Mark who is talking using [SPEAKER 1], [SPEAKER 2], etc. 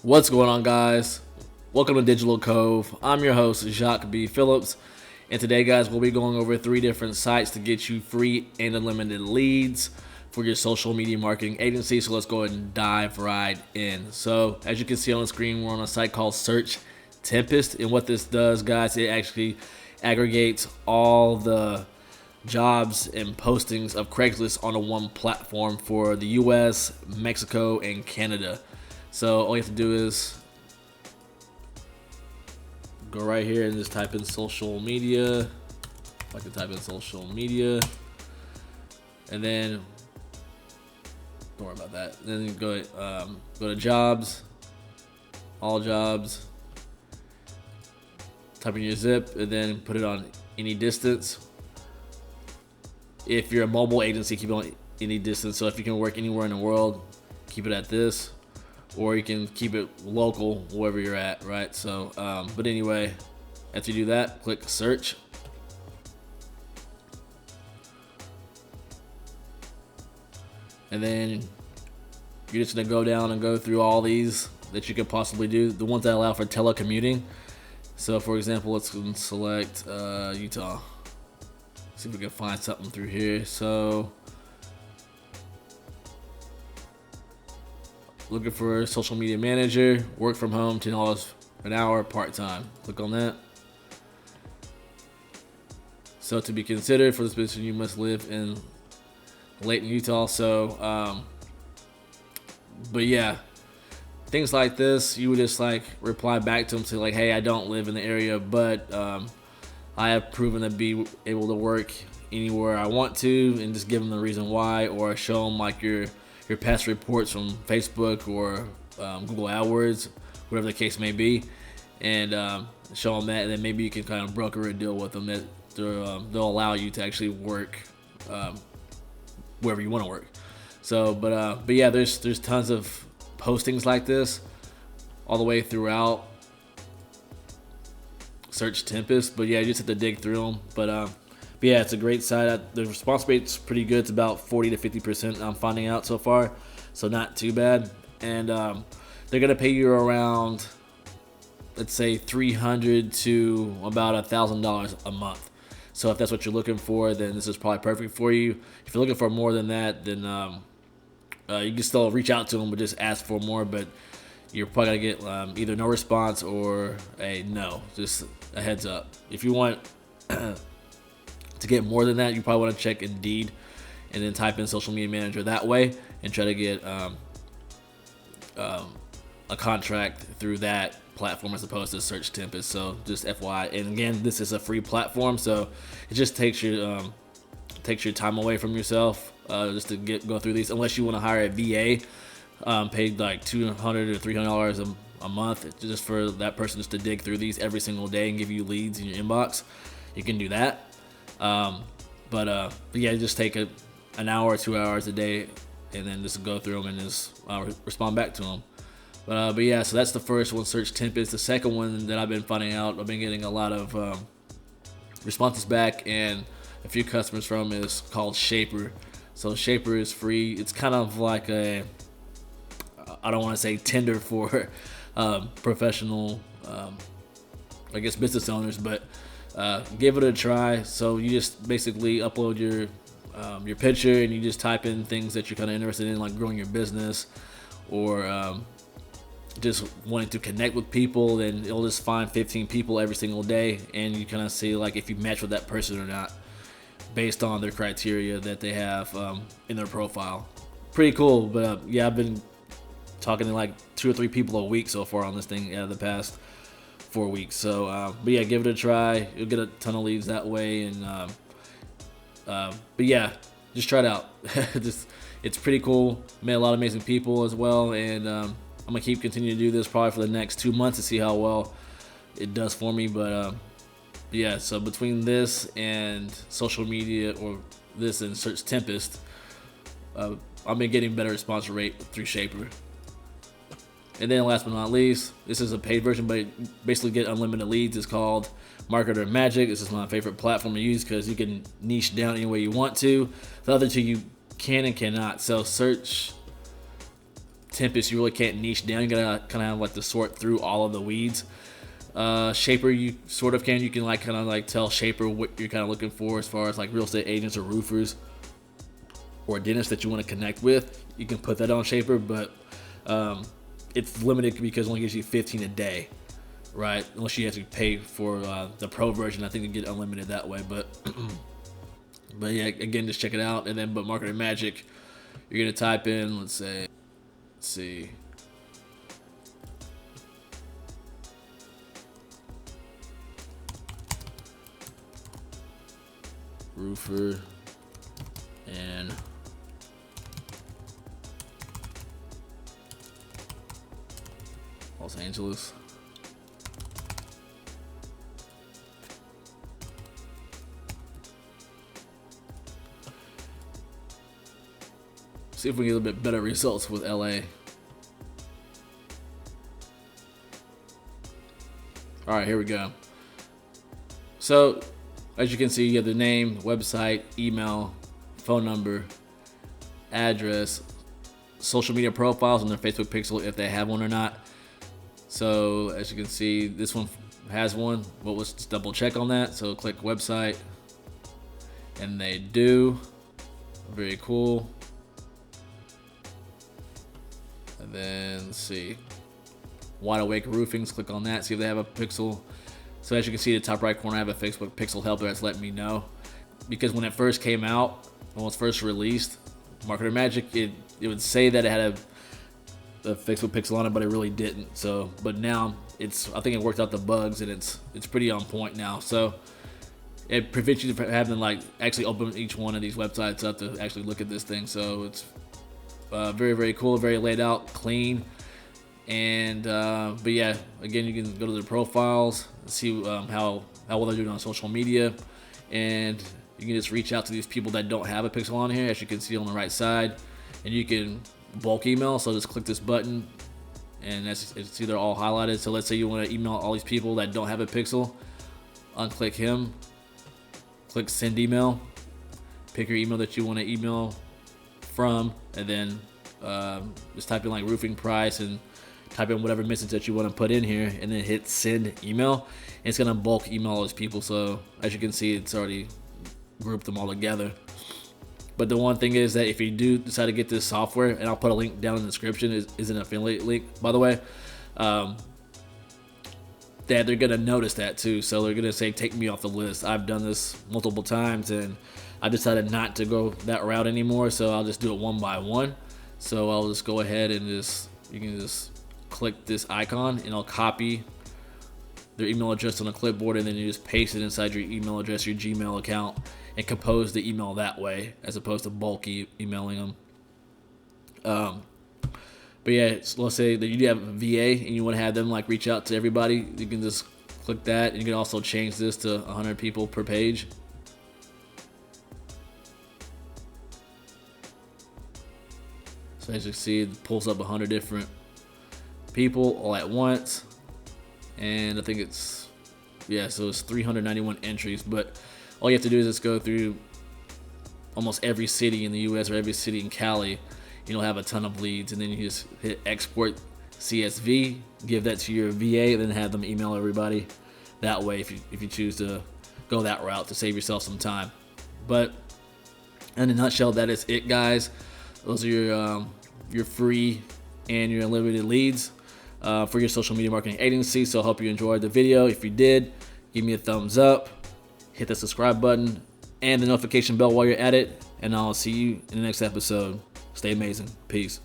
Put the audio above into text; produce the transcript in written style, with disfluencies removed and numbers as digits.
[SPEAKER 1] What's going on, guys? Welcome to Digital Cove. I'm your host, Jacque B. Phillips. And today, guys, we'll be going over 3 different sites to get you free and unlimited leads for your social media marketing agency. So let's go ahead and dive right in. So as you can see on the screen, we're on a site called Search Tempest. And what this does, guys, it actually aggregates all the jobs and postings of Craigslist on a one platform for the US, Mexico, and Canada. So all you have to do is go right here and just type in social media. I can type in social media, and then don't worry about that. Then you go to jobs, all jobs. Type in your zip, and then put it on any distance. If you're a mobile agency, keep it on any distance. So if you can work anywhere in the world, keep it at this. Or you can keep it local wherever you're at, right? So, but anyway, after you do that, click search. And then you're just gonna go down and go through all these that you could possibly do. The ones that allow for telecommuting. So for example, let's select Utah. See if we can find something through here. So looking for social media manager, work from home, $10 an hour, part-time. Click on that. So to be considered for this position, you must live in Layton, Utah. So, but yeah, things like this, you would just like reply back to them, say like, hey, I don't live in the area, but I have proven to be able to work anywhere I want to, and just give them the reason why, or show them like your past reports from Facebook or Google AdWords, whatever the case may be, and show them that, and then maybe you can kind of broker a deal with them that they'll allow you to actually work wherever you want to work. So, but yeah, there's tons of postings like this all the way throughout Search Tempest. But yeah, you just have to dig through them. But yeah, it's a great site. The response rate's pretty good. It's about 40 to 50%. I'm finding out so far, so not too bad. And they're gonna pay you around, let's say, $300 to about $1,000 a month. So if that's what you're looking for, then this is probably perfect for you. If you're looking for more than that, then you can still reach out to them, but just ask for more. But you're probably gonna get either no response or a no. Just a heads up. If you want to get more than that, you probably want to check Indeed and then type in social media manager that way and try to get a contract through that platform as opposed to Search Tempest. So just FYI. And again, this is a free platform, so it just takes your time away from yourself just to go through these, unless you want to hire a VA, paid like $200 or $300 a month just for that person just to dig through these every single day and give you leads in your inbox. You can do that. But yeah, just take an hour or 2 hours a day and then just go through them and just respond back to them. But yeah, so that's the first one, Search Tempest. The second one that I've been finding out, I've been getting a lot of responses back and a few customers from, is called Shaper. So Shaper is free. It's kind of like I don't want to say Tinder for professional, I guess, business owners, but give it a try. So you just basically upload your picture and you just type in things that you're kind of interested in, like growing your business or just wanting to connect with people. Then it'll just find 15 people every single day, and you kind of see like if you match with that person or not based on their criteria that they have in their profile. Pretty cool. But yeah, I've been talking to like 2 or 3 people a week so far on this thing out of the past 4 weeks. So but yeah, give it a try. You'll get a ton of leads that way. And but yeah, just try it out. It's pretty cool. Met a lot of amazing people as well, and I'm gonna keep continuing to do this probably for the next 2 months to see how well it does for me. But yeah, so between this and social media, or this and Search Tempest, I've been getting better response rate through Shaper. And then last but not least, this is a paid version, but basically get unlimited leads. It's called Marketer Magic. This is my favorite platform to use because you can niche down any way you want to. The other two you can and cannot. So search Tempest, you really can't niche down. You gotta kind of have like to sort through all of the weeds. Shaper, you sort of can. You can like kind of like tell Shaper what you're kind of looking for as far as like real estate agents or roofers or dentists that you want to connect with. You can put that on Shaper, but it's limited because it only gives you 15 a day, right? Unless you have to pay for the pro version. I think you get unlimited that way, but but yeah, again, just check it out. And then, but Marketing Magic, you're gonna type in, let's see. Roofer and Los Angeles. See if we get a little bit better results with LA. All right, here we go. So, as you can see, you have the name, website, email, phone number, address, social media profiles, and their Facebook pixel if they have one or not. So, as you can see, this one has one, but let's just double check on that. So, click website, and they do. Very cool. And then, let's see, Wide Awake Roofings, click on that, see if they have a pixel. So as you can see, the top right corner, I have a Facebook pixel helper that's letting me know. Because when it first came out, when it was first released, Marketing Magic, it would say that it had a Facebook pixel on it, but it really didn't. So, but now I think it worked out the bugs, and it's pretty on point now. So it prevents you from having to like actually open each one of these websites up to actually look at this thing. So it's very, very cool, very laid out, clean. And but yeah, again, you can go to the profiles, see how well they're doing on social media, and you can just reach out to these people that don't have a pixel on here, as you can see on the right side. And you can bulk email, so just click this button, and it's either all highlighted. So let's say you want to email all these people that don't have a pixel, unclick him, click send email, pick your email that you want to email from, and then just type in like roofing price and type in whatever message that you want to put in here, and then hit send email. And it's gonna bulk email those people. So as you can see, it's already grouped them all together. But the one thing is that if you do decide to get this software, and I'll put a link down in the description, is an affiliate link, by the way, that they're gonna notice that too. So they're gonna say, take me off the list. I've done this multiple times, and I decided not to go that route anymore. So I'll just do it one by one. So I'll just go ahead and you can just click this icon, and I'll copy their email address on a clipboard, and then you just paste it inside your email address, your Gmail account, and compose the email that way, as opposed to bulky emailing them. But yeah, let's say that you have a VA and you want to have them like reach out to everybody. You can just click that, and you can also change this to 100 people per page. So as you see, it pulls up 100 different people all at once, and I think it's so it's 391 entries. But all you have to do is just go through almost every city in the US or every city in Cali. You'll have a ton of leads, and then you just hit export CSV, give that to your VA, and then have them email everybody that way if you choose to go that route to save yourself some time. But in a nutshell, that is it, guys. Those are your free and your unlimited leads for your social media marketing agency. So I hope you enjoyed the video. If you did, give me a thumbs up, hit the subscribe button and the notification bell while you're at it, and I'll see you in the next episode. Stay amazing. Peace.